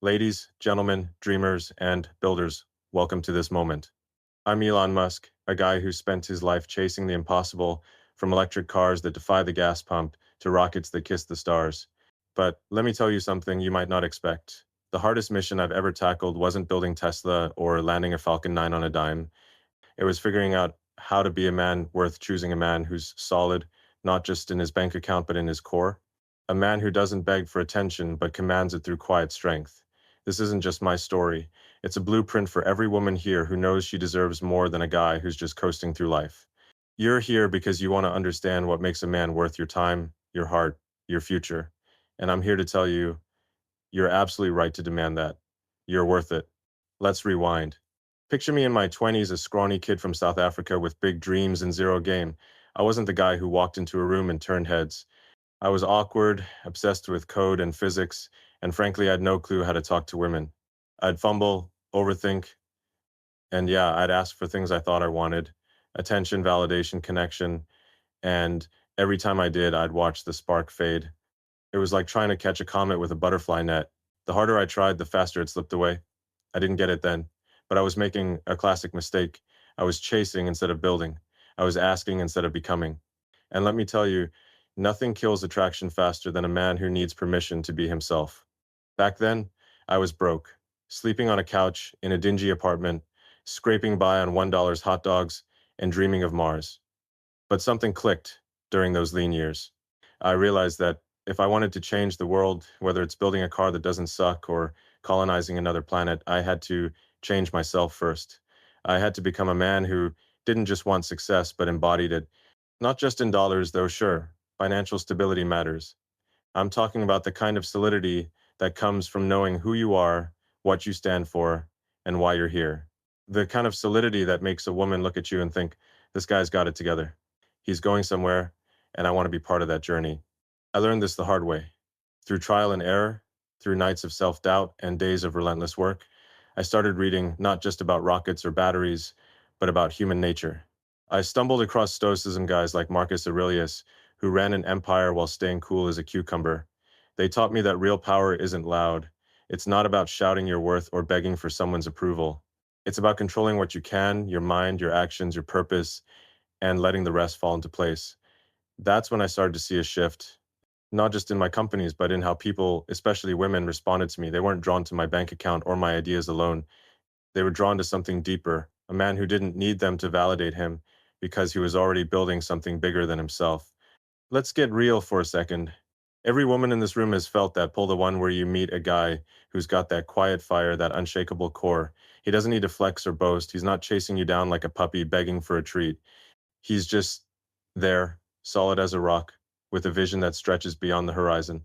Ladies, gentlemen, dreamers, and builders, welcome to this moment. I'm Elon Musk, a guy who spent his life chasing the impossible, from electric cars that defy the gas pump to rockets that kiss the stars. But let me tell you something you might not expect. The hardest mission I've ever tackled wasn't building Tesla or landing a Falcon 9 on a dime. It was figuring out how to be a man worth choosing, a man who's solid, not just in his bank account, but in his core. A man who doesn't beg for attention, but commands it through quiet strength. This isn't just my story. It's a blueprint for every woman here who knows she deserves more than a guy who's just coasting through life. You're here because you want to understand what makes a man worth your time, your heart, your future. And I'm here to tell you, you're absolutely right to demand that. You're worth it. Let's rewind. Picture me in my 20s, a scrawny kid from South Africa with big dreams and zero game. I wasn't the guy who walked into a room and turned heads. I was awkward, obsessed with code and physics, and frankly, I had no clue how to talk to women. I'd fumble, overthink, and yeah, I'd ask for things I thought I wanted: attention, validation, connection, and every time I did, I'd watch the spark fade. It was like trying to catch a comet with a butterfly net. The harder I tried, the faster it slipped away. I didn't get it then, but I was making a classic mistake. I was chasing instead of building. I was asking instead of becoming. And let me tell you, nothing kills attraction faster than a man who needs permission to be himself. Back then, I was broke, sleeping on a couch in a dingy apartment, scraping by on $1 hot dogs, and dreaming of Mars. But something clicked during those lean years. I realized that if I wanted to change the world, whether it's building a car that doesn't suck or colonizing another planet, I had to change myself first. I had to become a man who didn't just want success, but embodied it. Not just in dollars, though, sure, financial stability matters. I'm talking about the kind of solidity that comes from knowing who you are, what you stand for, and why you're here. The kind of solidity that makes a woman look at you and think, this guy's got it together. He's going somewhere, and I want to be part of that journey. I learned this the hard way. Through trial and error, through nights of self-doubt and days of relentless work, I started reading not just about rockets or batteries, but about human nature. I stumbled across Stoicism guys like Marcus Aurelius, who ran an empire while staying cool as a cucumber. They taught me that real power isn't loud. It's not about shouting your worth or begging for someone's approval. It's about controlling what you can, your mind, your actions, your purpose, and letting the rest fall into place. That's when I started to see a shift, not just in my companies, but in how people, especially women, responded to me. They weren't drawn to my bank account or my ideas alone. They were drawn to something deeper, a man who didn't need them to validate him because he was already building something bigger than himself. Let's get real for a second. Every woman in this room has felt that pull, the one where you meet a guy who's got that quiet fire, that unshakable core. He doesn't need to flex or boast. He's not chasing you down like a puppy begging for a treat. He's just there, solid as a rock, with a vision that stretches beyond the horizon.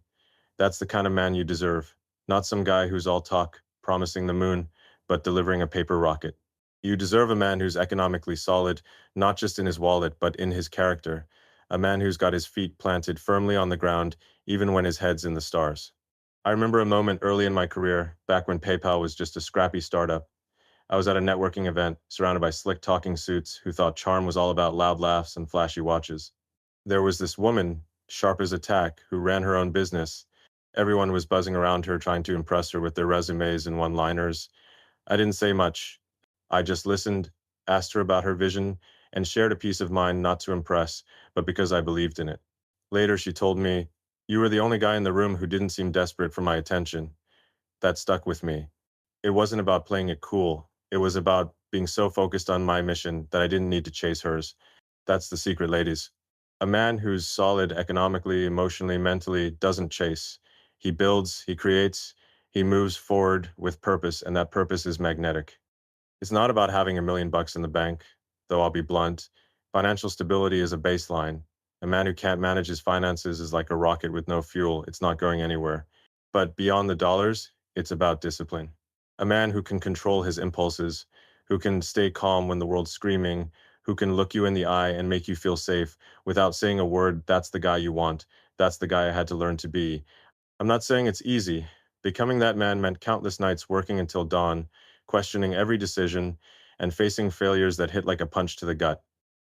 That's the kind of man you deserve, not some guy who's all talk, promising the moon, but delivering a paper rocket. You deserve a man who's economically solid, not just in his wallet, but in his character. A man who's got his feet planted firmly on the ground, even when his head's in the stars. I remember a moment early in my career, back when PayPal was just a scrappy startup. I was at a networking event, surrounded by slick talking suits who thought charm was all about loud laughs and flashy watches. There was this woman, sharp as a tack, who ran her own business. Everyone was buzzing around her, trying to impress her with their resumes and one-liners. I didn't say much. I just listened, asked her about her vision, and shared a peace of mind, not to impress, but because I believed in it. Later, she told me, "You were the only guy in the room who didn't seem desperate for my attention." That stuck with me. It wasn't about playing it cool. It was about being so focused on my mission that I didn't need to chase hers. That's the secret, ladies. A man who's solid economically, emotionally, mentally doesn't chase. He builds, he creates, he moves forward with purpose, and that purpose is magnetic. It's not about having $1 million in the bank, though I'll be blunt. Financial stability is a baseline. A man who can't manage his finances is like a rocket with no fuel. It's not going anywhere. But beyond the dollars, it's about discipline. A man who can control his impulses, who can stay calm when the world's screaming, who can look you in the eye and make you feel safe without saying a word. That's the guy you want. That's the guy I had to learn to be. I'm not saying it's easy. Becoming that man meant countless nights working until dawn, questioning every decision, and facing failures that hit like a punch to the gut.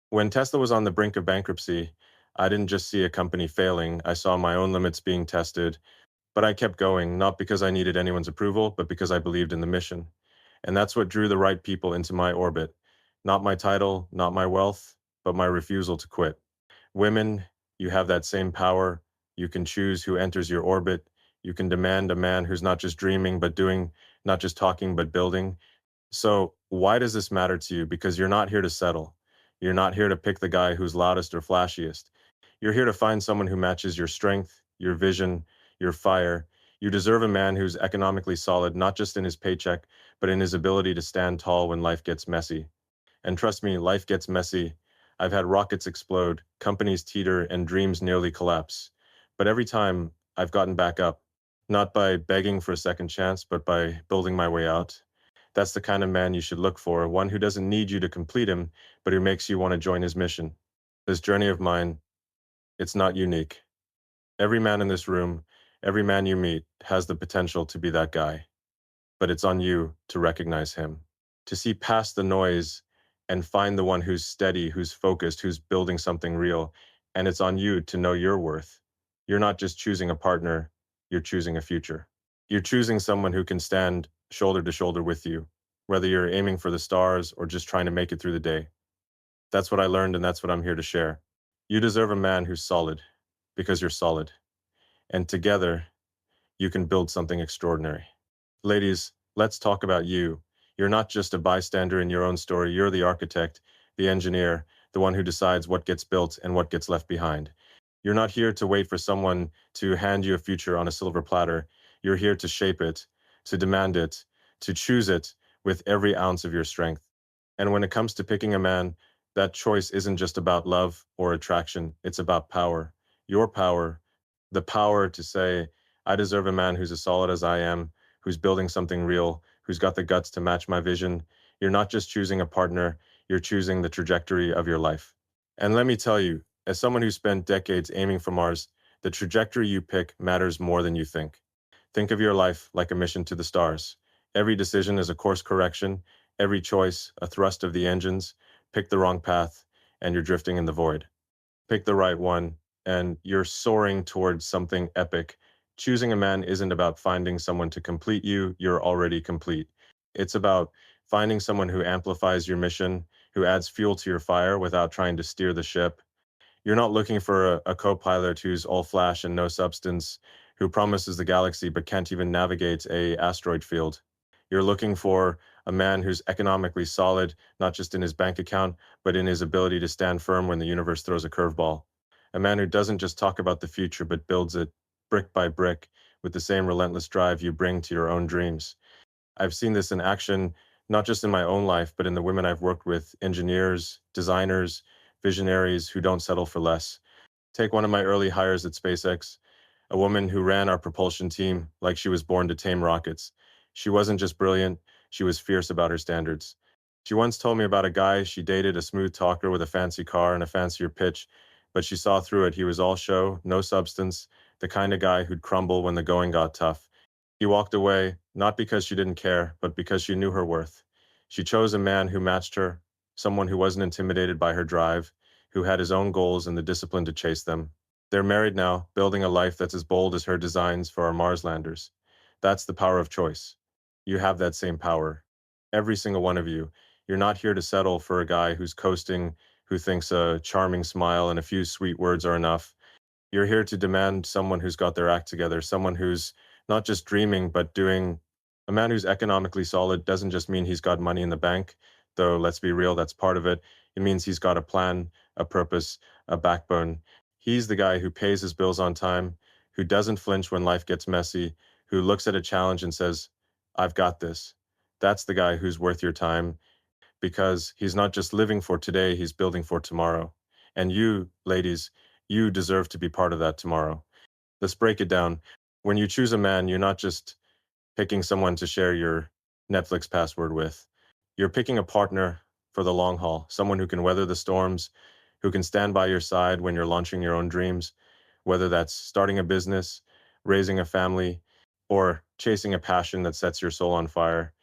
When Tesla was on the brink of bankruptcy, I didn't just see a company failing, I saw my own limits being tested. But I kept going, not because I needed anyone's approval, but because I believed in the mission. And that's what drew the right people into my orbit. Not my title, not my wealth, but my refusal to quit. Women, you have that same power. You can choose who enters your orbit. You can demand a man who's not just dreaming, but doing, not just talking, but building. So, why does this matter to you? Because you're not here to settle. You're not here to pick the guy who's loudest or flashiest. You're here to find someone who matches your strength, your vision, your fire. You deserve a man who's economically solid, not just in his paycheck, but in his ability to stand tall when life gets messy. And trust me, life gets messy. I've had rockets explode, companies teeter, and dreams nearly collapse. But every time, I've gotten back up, not by begging for a second chance, but by building my way out. That's the kind of man you should look for, one who doesn't need you to complete him, but who makes you want to join his mission. This journey of mine, it's not unique. Every man in this room, every man you meet, has the potential to be that guy. But it's on you to recognize him, to see past the noise and find the one who's steady, who's focused, who's building something real. And it's on you to know your worth. You're not just choosing a partner, you're choosing a future. You're choosing someone who can stand shoulder to shoulder with you, whether you're aiming for the stars or just trying to make it through the day. That's what I learned, and that's what I'm here to share. You deserve a man who's solid, because you're solid. And together, you can build something extraordinary. Ladies, let's talk about you. You're not just a bystander in your own story, you're the architect, the engineer, the one who decides what gets built and what gets left behind. You're not here to wait for someone to hand you a future on a silver platter. You're here to shape it, to demand it, to choose it with every ounce of your strength. And when it comes to picking a man, that choice isn't just about love or attraction, it's about power. Your power, the power to say, I deserve a man who's as solid as I am, who's building something real, who's got the guts to match my vision. You're not just choosing a partner, you're choosing the trajectory of your life. And let me tell you, as someone who spent decades aiming for Mars, the trajectory you pick matters more than you think. Think of your life like a mission to the stars. Every decision is a course correction, every choice a thrust of the engines. Pick the wrong path, and you're drifting in the void. Pick the right one, and you're soaring towards something epic. Choosing a man isn't about finding someone to complete you, you're already complete. It's about finding someone who amplifies your mission, who adds fuel to your fire without trying to steer the ship. You're not looking for a co-pilot who's all flash and no substance, who promises the galaxy but can't even navigate a asteroid field. You're looking for a man who's economically solid, not just in his bank account, but in his ability to stand firm when the universe throws a curveball. A man who doesn't just talk about the future, but builds it brick by brick with the same relentless drive you bring to your own dreams. I've seen this in action, not just in my own life, but in the women I've worked with, engineers, designers, visionaries who don't settle for less. Take one of my early hires at SpaceX, a woman who ran our propulsion team like she was born to tame rockets. She wasn't just brilliant, she was fierce about her standards. She once told me about a guy she dated, a smooth talker with a fancy car and a fancier pitch, but she saw through it. He was all show, no substance, the kind of guy who'd crumble when the going got tough. He walked away, not because she didn't care, but because she knew her worth. She chose a man who matched her, someone who wasn't intimidated by her drive, who had his own goals and the discipline to chase them. They're married now, building a life that's as bold as her designs for our Mars landers. That's the power of choice. You have that same power. Every single one of you. You're not here to settle for a guy who's coasting, who thinks a charming smile and a few sweet words are enough. You're here to demand someone who's got their act together, someone who's not just dreaming, but doing. A man who's economically solid doesn't just mean he's got money in the bank, though let's be real, that's part of it. It means he's got a plan, a purpose, a backbone. He's the guy who pays his bills on time, who doesn't flinch when life gets messy, who looks at a challenge and says, I've got this. That's the guy who's worth your time because he's not just living for today, he's building for tomorrow. And you, ladies, you deserve to be part of that tomorrow. Let's break it down. When you choose a man, you're not just picking someone to share your Netflix password with. You're picking a partner for the long haul, someone who can weather the storms, who can stand by your side when you're launching your own dreams, whether that's starting a business, raising a family, or chasing a passion that sets your soul on fire.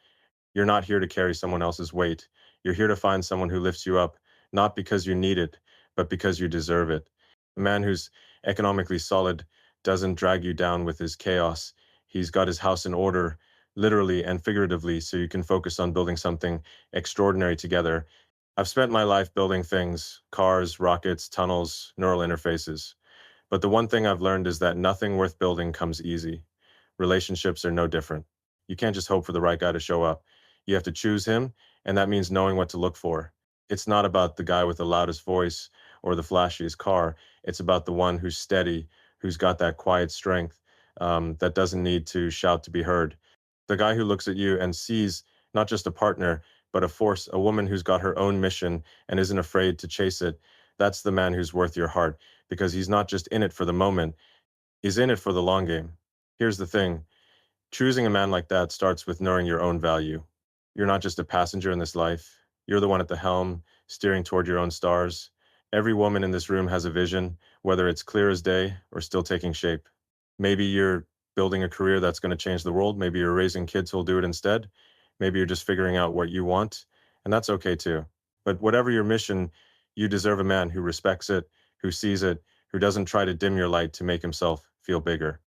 You're not here to carry someone else's weight. You're here to find someone who lifts you up, not because you need it, but because you deserve it. A man who's economically solid doesn't drag you down with his chaos. He's got his house in order, literally and figuratively, so you can focus on building something extraordinary together. I've spent my life building things, cars, rockets, tunnels, neural interfaces. But the one thing I've learned is that nothing worth building comes easy. Relationships are no different. You can't just hope for the right guy to show up. You have to choose him, and that means knowing what to look for. It's not about the guy with the loudest voice or the flashiest car. It's about the one who's steady, who's got that quiet strength, that doesn't need to shout to be heard. The guy who looks at you and sees not just a partner, but a force, a woman who's got her own mission and isn't afraid to chase it. That's the man who's worth your heart because he's not just in it for the moment, he's in it for the long game. Here's the thing, choosing a man like that starts with knowing your own value. You're not just a passenger in this life, you're the one at the helm, steering toward your own stars. Every woman in this room has a vision, whether it's clear as day or still taking shape. Maybe you're building a career that's going to change the world. Maybe you're raising kids who'll do it instead. Maybe you're just figuring out what you want, and that's okay too. But whatever your mission, you deserve a man who respects it, who sees it, who doesn't try to dim your light to make himself feel bigger.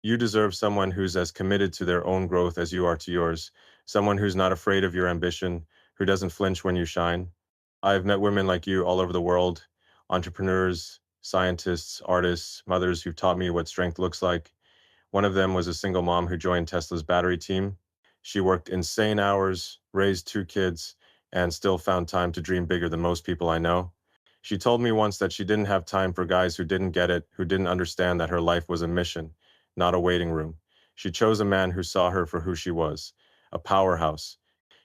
You deserve someone who's as committed to their own growth as you are to yours, someone who's not afraid of your ambition, who doesn't flinch when you shine. I've met women like you all over the world, entrepreneurs, scientists, artists, mothers who've taught me what strength looks like. One of them was a single mom who joined Tesla's battery team. She worked insane hours, raised two kids, and still found time to dream bigger than most people I know. She told me once that she didn't have time for guys who didn't get it, who didn't understand that her life was a mission, not a waiting room. She chose a man who saw her for who she was, a powerhouse.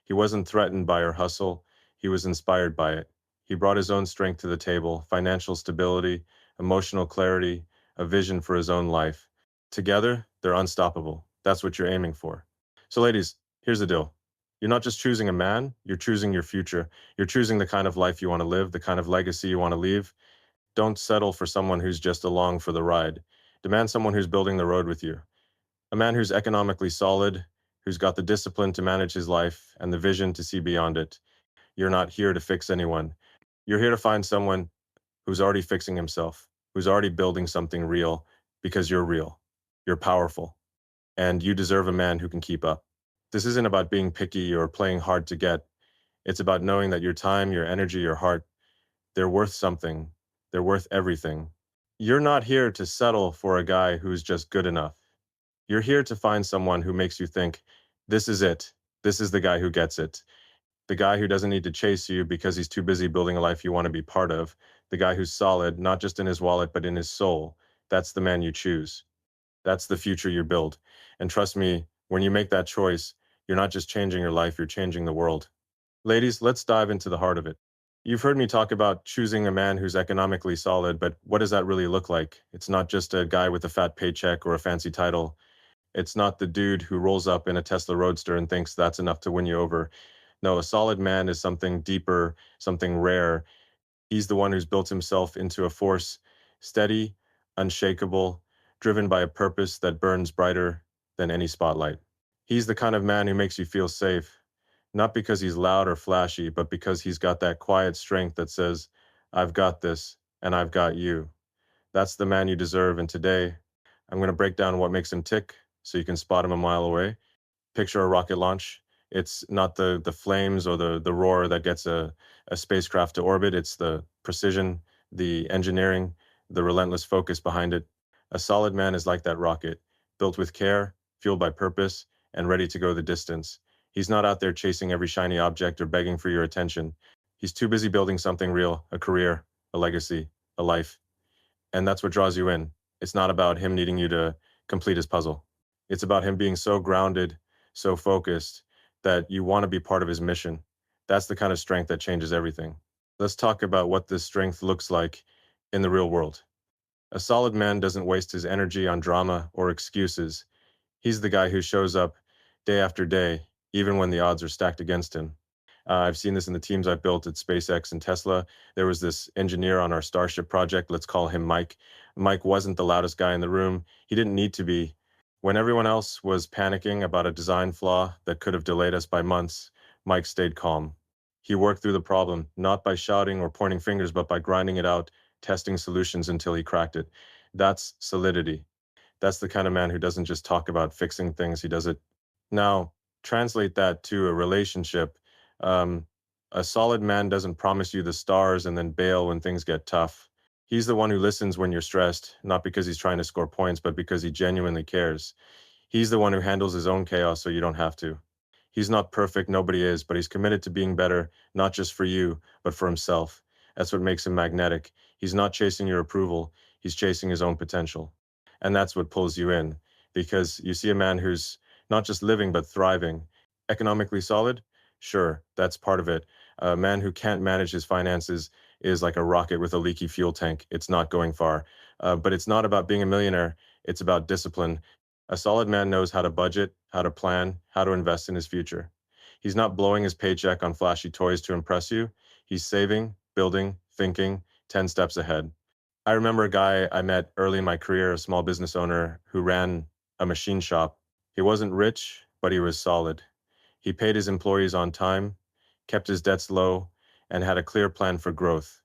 He wasn't threatened by her hustle, he was inspired by it. He brought his own strength to the table, financial stability, emotional clarity, a vision for his own life. Together, they're unstoppable. That's what you're aiming for. So, ladies, here's the deal. You're not just choosing a man, you're choosing your future. You're choosing the kind of life you want to live, the kind of legacy you want to leave. Don't settle for someone who's just along for the ride. Demand someone who's building the road with you. A man who's economically solid, who's got the discipline to manage his life and the vision to see beyond it. You're not here to fix anyone. You're here to find someone who's already fixing himself, who's already building something real because you're real. You're powerful, and you deserve a man who can keep up. This isn't about being picky or playing hard to get. It's about knowing that your time, your energy, your heart, they're worth something. They're worth everything. You're not here to settle for a guy who's just good enough. You're here to find someone who makes you think, this is it. This is the guy who gets it. The guy who doesn't need to chase you because he's too busy building a life you want to be part of. The guy who's solid, not just in his wallet, but in his soul. That's the man you choose. That's the future you build. And trust me, when you make that choice, you're not just changing your life, you're changing the world. Ladies, let's dive into the heart of it. You've heard me talk about choosing a man who's economically solid, but what does that really look like? It's not just a guy with a fat paycheck or a fancy title. It's not the dude who rolls up in a Tesla Roadster and thinks that's enough to win you over. No, a solid man is something deeper, something rare. He's the one who's built himself into a force, steady, unshakable, driven by a purpose that burns brighter than any spotlight. He's the kind of man who makes you feel safe, not because he's loud or flashy, but because he's got that quiet strength that says, I've got this, and I've got you. That's the man you deserve, and today, I'm going to break down what makes him tick so you can spot him a mile away. Picture a rocket launch. It's not the flames or the roar that gets a spacecraft to orbit. It's the precision, the engineering, the relentless focus behind it. A solid man is like that rocket, built with care, fueled by purpose, and ready to go the distance. He's not out there chasing every shiny object or begging for your attention. He's too busy building something real, a career, a legacy, a life. And that's what draws you in. It's not about him needing you to complete his puzzle. It's about him being so grounded, so focused, that you want to be part of his mission. That's the kind of strength that changes everything. Let's talk about what this strength looks like in the real world. A solid man doesn't waste his energy on drama or excuses. He's the guy who shows up day after day, even when the odds are stacked against him. I've seen this in the teams I've built at SpaceX and Tesla. There was this engineer on our Starship project, let's call him Mike. Mike wasn't the loudest guy in the room. He didn't need to be. When everyone else was panicking about a design flaw that could have delayed us by months, Mike stayed calm. He worked through the problem, not by shouting or pointing fingers, but by grinding it out, testing solutions until he cracked it. That's solidity. That's the kind of man who doesn't just talk about fixing things, he does it. Now, translate that to a relationship. Um, a solid man doesn't promise you the stars and then bail when things get tough. He's the one who listens when you're stressed, not because he's trying to score points, but because he genuinely cares. He's the one who handles his own chaos so you don't have to. He's not perfect, nobody is, but he's committed to being better, not just for you, but for himself. That's what makes him magnetic. He's not chasing your approval, he's chasing his own potential. And that's what pulls you in, because you see a man who's not just living, but thriving. Economically solid? Sure, that's part of it. A man who can't manage his finances is like a rocket with a leaky fuel tank. It's not going far. But it's not about being a millionaire, it's about discipline. A solid man knows how to budget, how to plan, how to invest in his future. He's not blowing his paycheck on flashy toys to impress you. He's saving, building, thinking 10 steps ahead. I remember a guy I met early in my career, a small business owner who ran a machine shop. He wasn't rich, but he was solid. He paid his employees on time, kept his debts low, and had a clear plan for growth.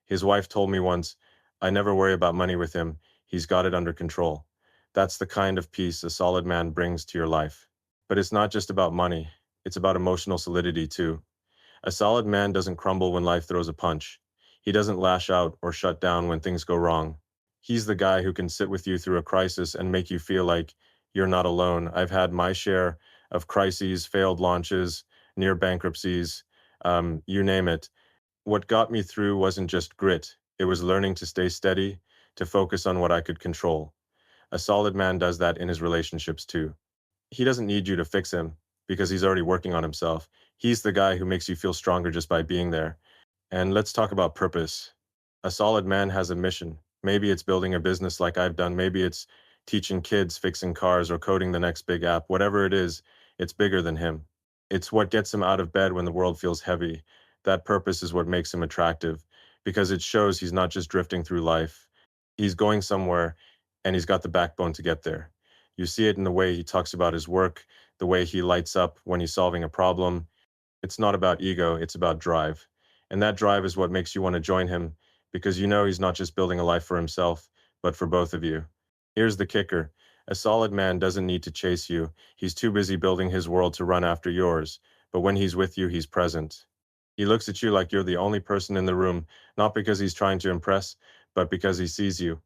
His wife told me once, I never worry about money with him. He's got it under control. That's the kind of peace a solid man brings to your life. But it's not just about money, it's about emotional solidity too. A solid man doesn't crumble when life throws a punch. He doesn't lash out or shut down when things go wrong. He's the guy who can sit with you through a crisis and make you feel like you're not alone. I've had my share of crises, failed launches, near bankruptcies, you name it. What got me through wasn't just grit, it was learning to stay steady, to focus on what I could control. A solid man does that in his relationships too. He doesn't need you to fix him because he's already working on himself. He's the guy who makes you feel stronger just by being there. And let's talk about purpose. A solid man has a mission. Maybe it's building a business like I've done. Maybe it's teaching kids, fixing cars, or coding the next big app. Whatever it is, it's bigger than him. It's what gets him out of bed when the world feels heavy. That purpose is what makes him attractive because it shows he's not just drifting through life. He's going somewhere and he's got the backbone to get there. You see it in the way he talks about his work, the way he lights up when he's solving a problem. It's not about ego, it's about drive. And that drive is what makes you want to join him because you know he's not just building a life for himself, but for both of you. Here's the kicker. A solid man doesn't need to chase you. He's too busy building his world to run after yours. But when he's with you, he's present. He looks at you like you're the only person in the room, not because he's trying to impress, but because he sees you.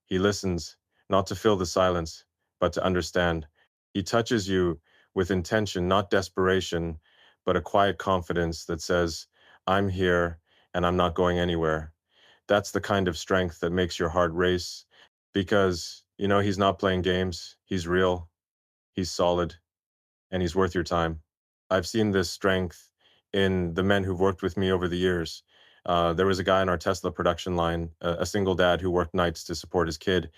He listens, not to fill the silence, but to understand. He touches you with intention, not desperation, but a quiet confidence that says, I'm here and I'm not going anywhere. That's the kind of strength that makes your heart race because, he's not playing games. He's real, he's solid, and he's worth your time. I've seen this strength in the men who've worked with me over the years. There was a guy in our Tesla production line, a single dad who worked nights to support his kid.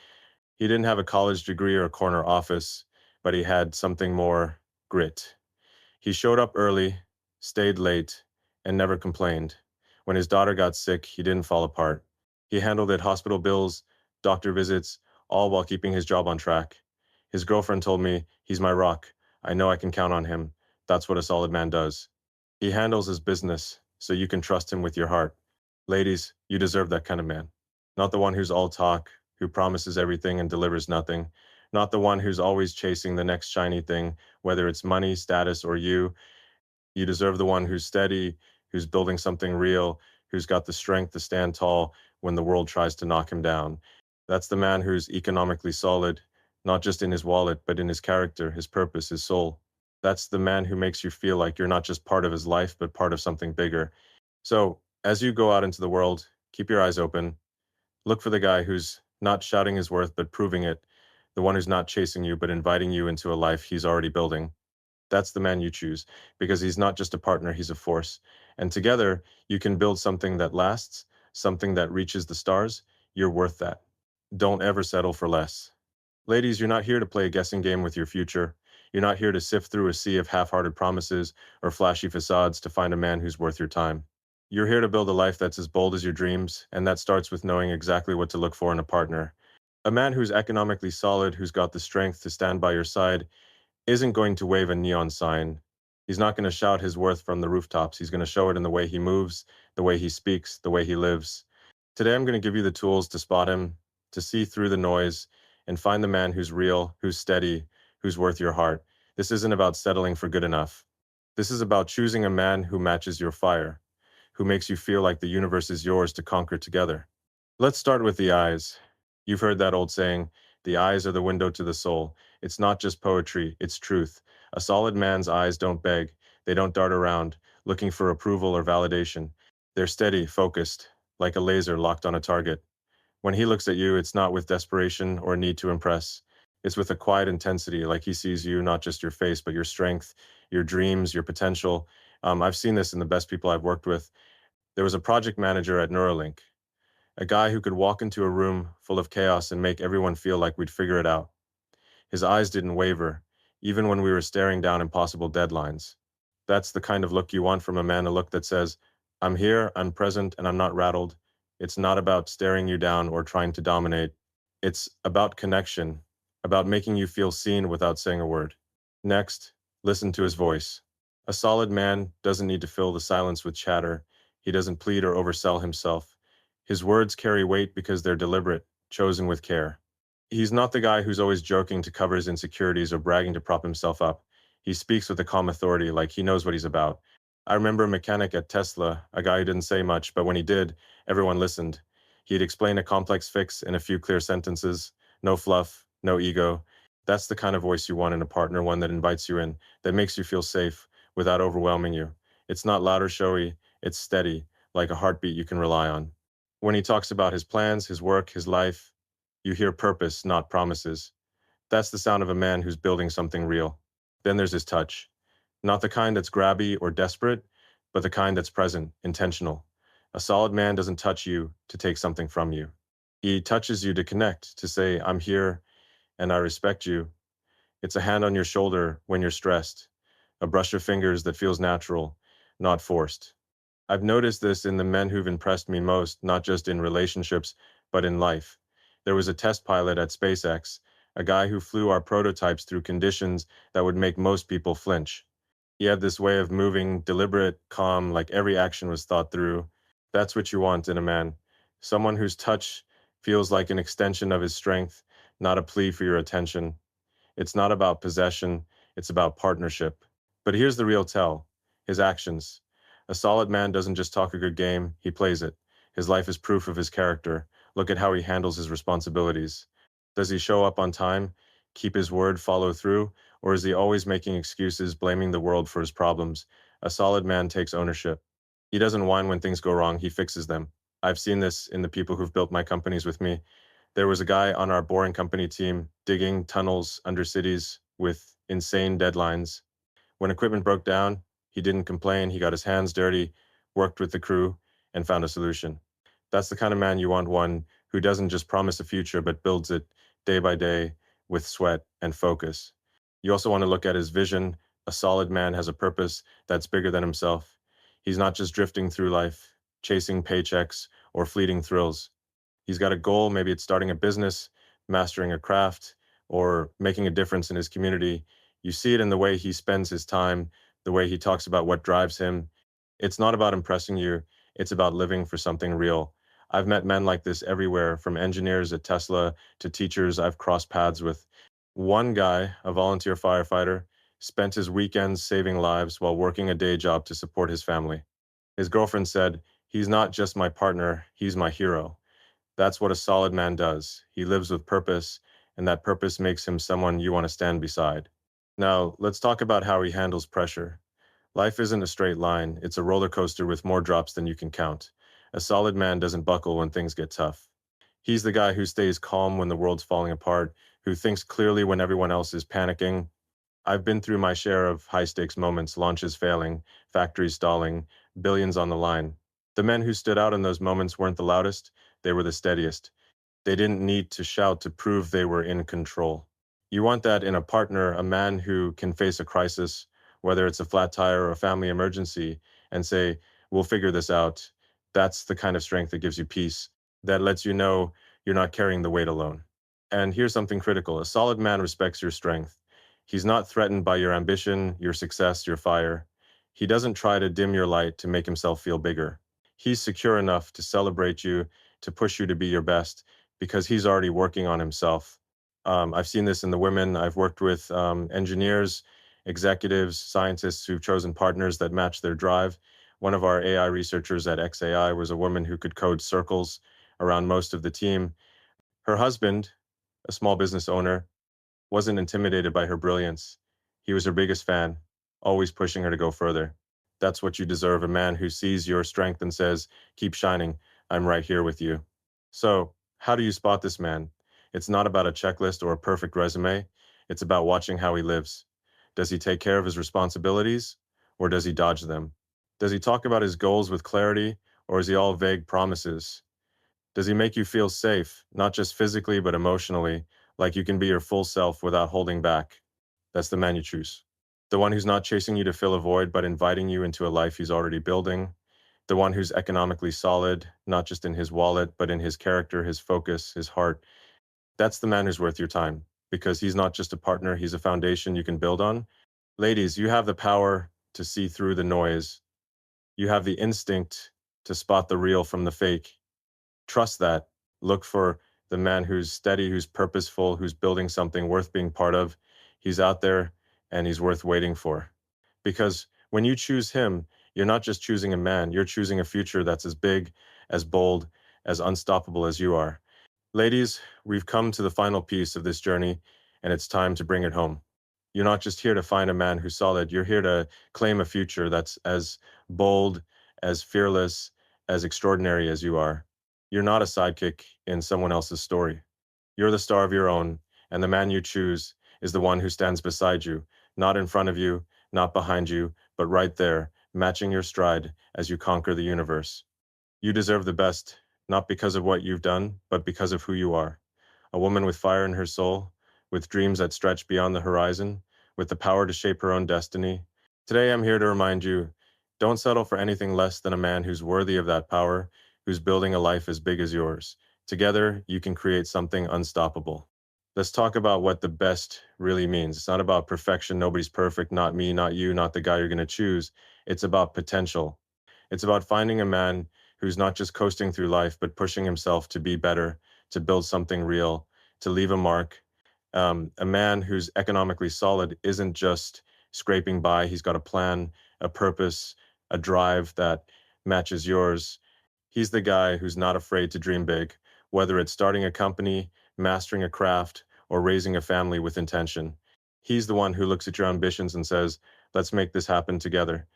He didn't have a college degree or a corner office, but he had something more: grit. He showed up early, stayed late, and never complained. When his daughter got sick, he didn't fall apart. He handled it: hospital bills, doctor visits, all while keeping his job on track. His girlfriend told me, he's my rock. I know I can count on him. That's what a solid man does. He handles his business, so you can trust him with your heart. Ladies, you deserve that kind of man. Not the one who's all talk, who promises everything and delivers nothing. Not the one who's always chasing the next shiny thing, whether it's money, status, or you. You deserve the one who's steady, who's building something real, who's got the strength to stand tall when the world tries to knock him down. That's the man who's economically solid, not just in his wallet, but in his character, his purpose, his soul. That's the man who makes you feel like you're not just part of his life, but part of something bigger. So, as you go out into the world, keep your eyes open. Look for the guy who's not shouting his worth, but proving it. The one who's not chasing you, but inviting you into a life he's already building. That's the man you choose because he's not just a partner, he's a force. And together, you can build something that lasts, something that reaches the stars. You're worth that. Don't ever settle for less. Ladies, you're not here to play a guessing game with your future. You're not here to sift through a sea of half-hearted promises or flashy facades to find a man who's worth your time. You're here to build a life that's as bold as your dreams, and that starts with knowing exactly what to look for in a partner. A man who's economically solid, who's got the strength to stand by your side, isn't going to wave a neon sign. He's not going to shout his worth from the rooftops. He's going to show it in the way he moves, the way he speaks, the way he lives. Today, I'm going to give you the tools to spot him, to see through the noise, and find the man who's real, who's steady, who's worth your heart. This isn't about settling for good enough. This is about choosing a man who matches your fire, who makes you feel like the universe is yours to conquer together. Let's start with the eyes. You've heard that old saying, the eyes are the window to the soul. It's not just poetry, it's truth. A solid man's eyes don't beg, they don't dart around, looking for approval or validation. They're steady, focused, like a laser locked on a target. When he looks at you, it's not with desperation or need to impress. It's with a quiet intensity, like he sees you, not just your face, but your strength, your dreams, your potential. I've seen this in the best people I've worked with. There was a project manager at Neuralink, a guy who could walk into a room full of chaos and make everyone feel like we'd figure it out. His eyes didn't waver, even when we were staring down impossible deadlines. That's the kind of look you want from a man, a look that says, I'm here, I'm present, and I'm not rattled. It's not about staring you down or trying to dominate. It's about connection, about making you feel seen without saying a word. Next, listen to his voice. A solid man doesn't need to fill the silence with chatter. He doesn't plead or oversell himself. His words carry weight because they're deliberate, chosen with care. He's not the guy who's always joking to cover his insecurities or bragging to prop himself up. He speaks with a calm authority, like he knows what he's about. I remember a mechanic at Tesla, a guy who didn't say much, but when he did, everyone listened. He'd explain a complex fix in a few clear sentences. No fluff, no ego. That's the kind of voice you want in a partner, one that invites you in, that makes you feel safe without overwhelming you. It's not loud or showy, it's steady, like a heartbeat you can rely on. When he talks about his plans, his work, his life, you hear purpose, not promises. That's the sound of a man who's building something real. Then there's his touch. Not the kind that's grabby or desperate, but the kind that's present, intentional. A solid man doesn't touch you to take something from you. He touches you to connect, to say, I'm here and I respect you. It's a hand on your shoulder when you're stressed, a brush of fingers that feels natural, not forced. I've noticed this in the men who've impressed me most, not just in relationships, but in life. There was a test pilot at SpaceX, a guy who flew our prototypes through conditions that would make most people flinch. He had this way of moving, deliberate, calm, like every action was thought through. That's what you want in a man. Someone whose touch feels like an extension of his strength, not a plea for your attention. It's not about possession, it's about partnership. But here's the real tell, his actions. A solid man doesn't just talk a good game, he plays it. His life is proof of his character. Look at how he handles his responsibilities. Does he show up on time, keep his word, follow through, or is he always making excuses, blaming the world for his problems? A solid man takes ownership. He doesn't whine when things go wrong, he fixes them. I've seen this in the people who've built my companies with me. There was a guy on our boring company team digging tunnels under cities with insane deadlines. When equipment broke down, he didn't complain, he got his hands dirty, worked with the crew, and found a solution. That's the kind of man you want, one who doesn't just promise a future, but builds it day by day with sweat and focus. You also want to look at his vision. A solid man has a purpose that's bigger than himself. He's not just drifting through life, chasing paychecks or fleeting thrills. He's got a goal, maybe it's starting a business, mastering a craft, or making a difference in his community. You see it in the way he spends his time, the way he talks about what drives him. It's not about impressing you, it's about living for something real. I've met men like this everywhere, from engineers at Tesla to teachers I've crossed paths with. One guy, a volunteer firefighter, spent his weekends saving lives while working a day job to support his family. His girlfriend said, he's not just my partner, he's my hero. That's what a solid man does. He lives with purpose, and that purpose makes him someone you want to stand beside. Now, let's talk about how he handles pressure. Life isn't a straight line, it's a roller coaster with more drops than you can count. A solid man doesn't buckle when things get tough. He's the guy who stays calm when the world's falling apart, who thinks clearly when everyone else is panicking. I've been through my share of high-stakes moments, launches failing, factories stalling, billions on the line. The men who stood out in those moments weren't the loudest, they were the steadiest. They didn't need to shout to prove they were in control. You want that in a partner, a man who can face a crisis, whether it's a flat tire or a family emergency, and say, we'll figure this out. That's the kind of strength that gives you peace, that lets you know you're not carrying the weight alone. And here's something critical. A solid man respects your strength. He's not threatened by your ambition, your success, your fire. He doesn't try to dim your light to make himself feel bigger. He's secure enough to celebrate you, to push you to be your best, because he's already working on himself. I've seen this in the women. I've worked with engineers, executives, scientists who've chosen partners that match their drive. One of our AI researchers at XAI was a woman who could code circles around most of the team. Her husband, a small business owner, wasn't intimidated by her brilliance. He was her biggest fan, always pushing her to go further. That's what you deserve, a man who sees your strength and says, keep shining, I'm right here with you. So, how do you spot this man? It's not about a checklist or a perfect resume. It's about watching how he lives. Does he take care of his responsibilities, or does he dodge them? Does he talk about his goals with clarity, or is he all vague promises? Does he make you feel safe, not just physically, but emotionally, like you can be your full self without holding back? That's the man you choose. The one who's not chasing you to fill a void, but inviting you into a life he's already building. The one who's economically solid, not just in his wallet, but in his character, his focus, his heart. That's the man who's worth your time, because he's not just a partner, he's a foundation you can build on. Ladies, you have the power to see through the noise. You have the instinct to spot the real from the fake. Trust that. Look for the man who's steady, who's purposeful, who's building something worth being part of. He's out there and he's worth waiting for. Because when you choose him, you're not just choosing a man, you're choosing a future that's as big, as bold, as unstoppable as you are. Ladies, we've come to the final piece of this journey, and it's time to bring it home. You're not just here to find a man who's solid, you're here to claim a future that's as bold, as fearless, as extraordinary as you are. You're not a sidekick in someone else's story. You're the star of your own, and the man you choose is the one who stands beside you, not in front of you, not behind you, but right there, matching your stride as you conquer the universe. You deserve the best, not because of what you've done, but because of who you are. A woman with fire in her soul, with dreams that stretch beyond the horizon, with the power to shape her own destiny. Today, I'm here to remind you, don't settle for anything less than a man who's worthy of that power, who's building a life as big as yours. Together, you can create something unstoppable. Let's talk about what the best really means. It's not about perfection. Nobody's perfect. Not me, not you, not the guy you're going to choose. It's about potential. It's about finding a man who's not just coasting through life, but pushing himself to be better, to build something real, to leave a mark. A man who's economically solid isn't just scraping by. He's got a plan, a purpose, a drive that matches yours. He's the guy who's not afraid to dream big, whether it's starting a company, mastering a craft, or raising a family with intention. He's the one who looks at your ambitions and says, let's make this happen together.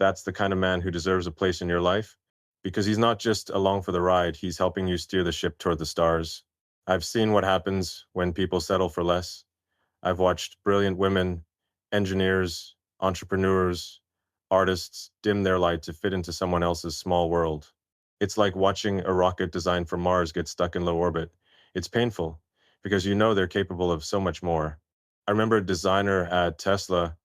That's the kind of man who deserves a place in your life, because he's not just along for the ride, he's helping you steer the ship toward the stars. I've seen what happens when people settle for less. I've watched brilliant women, engineers, entrepreneurs, artists dim their light to fit into someone else's small world. It's like watching a rocket designed for Mars get stuck in low orbit. It's painful because you know they're capable of so much more. I remember a designer at Tesla,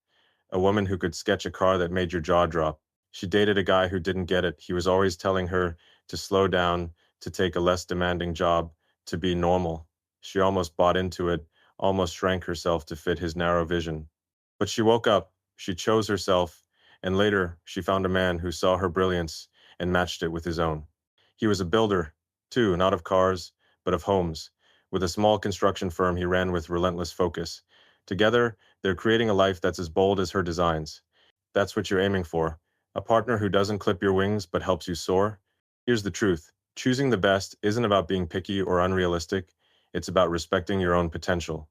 a woman who could sketch a car that made your jaw drop. She dated a guy who didn't get it. He was always telling her to slow down, to take a less demanding job, to be normal. She almost bought into it, almost shrank herself to fit his narrow vision. But she woke up, she chose herself, and later she found a man who saw her brilliance and matched it with his own. He was a builder, too, not of cars, but of homes. With a small construction firm, he ran with relentless focus. Together, they're creating a life that's as bold as her designs. That's what you're aiming for. A partner who doesn't clip your wings but helps you soar. Here's the truth. Choosing the best isn't about being picky or unrealistic. It's about respecting your own potential.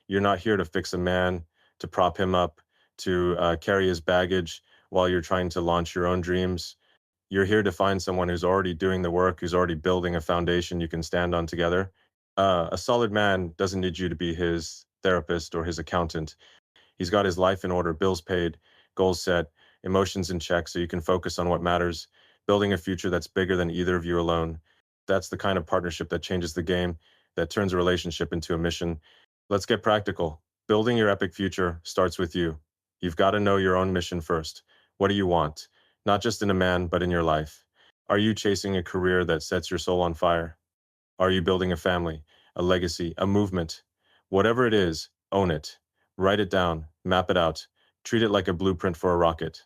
You're not here to fix a man, to prop him up, to carry his baggage while you're trying to launch your own dreams. You're here to find someone who's already doing the work, who's already building a foundation you can stand on together. A solid man doesn't need you to be his therapist or his accountant. He's got his life in order, bills paid, goals set, emotions in check, so you can focus on what matters, building a future that's bigger than either of you alone. That's the kind of partnership that changes the game, that turns a relationship into a mission. Let's get practical. Building your epic future starts with you. You've got to know your own mission first. What do you want? Not just in a man, but in your life. Are you chasing a career that sets your soul on fire? Are you building a family, a legacy, a movement? Whatever it is, own it. Write it down, map it out, treat it like a blueprint for a rocket.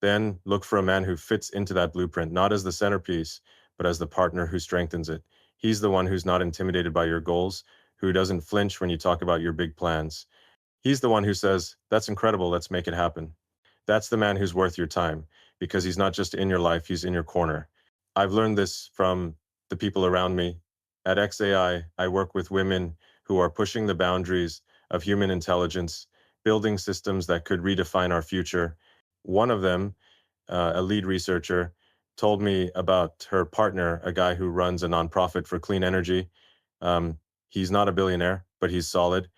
Then look for a man who fits into that blueprint, not as the centerpiece, but as the partner who strengthens it. He's the one who's not intimidated by your goals, who doesn't flinch when you talk about your big plans. He's the one who says, "That's incredible, let's make it happen." That's the man who's worth your time because he's not just in your life, he's in your corner. I've learned this from the people around me. At XAI, I work with women who are pushing the boundaries of human intelligence, building systems that could redefine our future. One of them, a lead researcher, told me about her partner, a guy who runs a nonprofit for clean energy. Um, he's not a billionaire, but he's solid.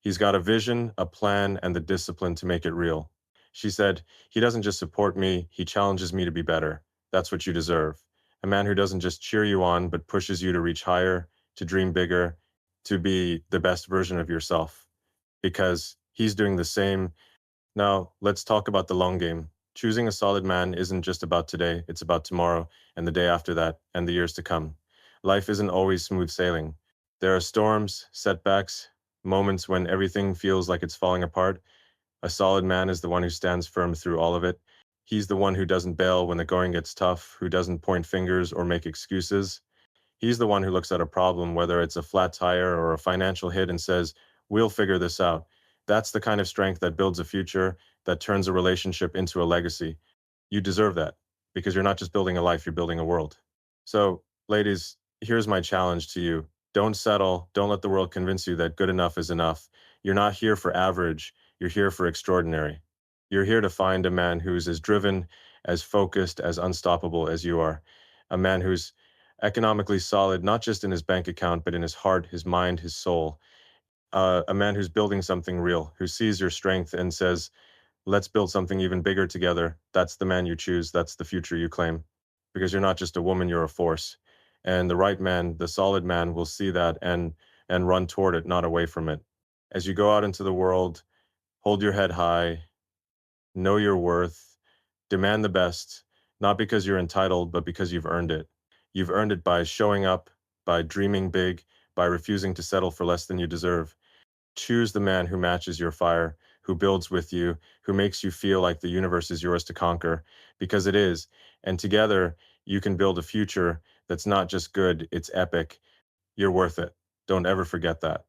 He's got a vision, a plan, and the discipline to make it real. She said, "He doesn't just support me, he challenges me to be better. That's what you deserve. A man who doesn't just cheer you on, but pushes you to reach higher, to dream bigger, to be the best version of yourself." Because he's doing the same. Now, let's talk about the long game. Choosing a solid man isn't just about today, it's about tomorrow and the day after that and the years to come. Life isn't always smooth sailing. There are storms, setbacks, moments when everything feels like it's falling apart. A solid man is the one who stands firm through all of it. He's the one who doesn't bail when the going gets tough, who doesn't point fingers or make excuses. He's the one who looks at a problem, whether it's a flat tire or a financial hit, and says, "We'll figure this out." That's the kind of strength that builds a future, that turns a relationship into a legacy. You deserve that because you're not just building a life, you're building a world. So, ladies, here's my challenge to you. Don't settle. Don't let the world convince you that good enough is enough. You're not here for average. You're here for extraordinary. You're here to find a man who's as driven, as focused, as unstoppable as you are. A man who's economically solid, not just in his bank account, but in his heart, his mind, his soul. A man who's building something real, who sees your strength and says, "Let's build something even bigger together." That's the man you choose. That's the future you claim. Because you're not just a woman, you're a force. And the right man, the solid man, will see that and run toward it, not away from it. As you go out into the world, hold your head high, know your worth, demand the best, not because you're entitled, but because you've earned it. You've earned it by showing up, by dreaming big, by refusing to settle for less than you deserve. Choose the man who matches your fire, who builds with you, who makes you feel like the universe is yours to conquer, because it is. And together, you can build a future that's not just good, it's epic. You're worth it. Don't ever forget that.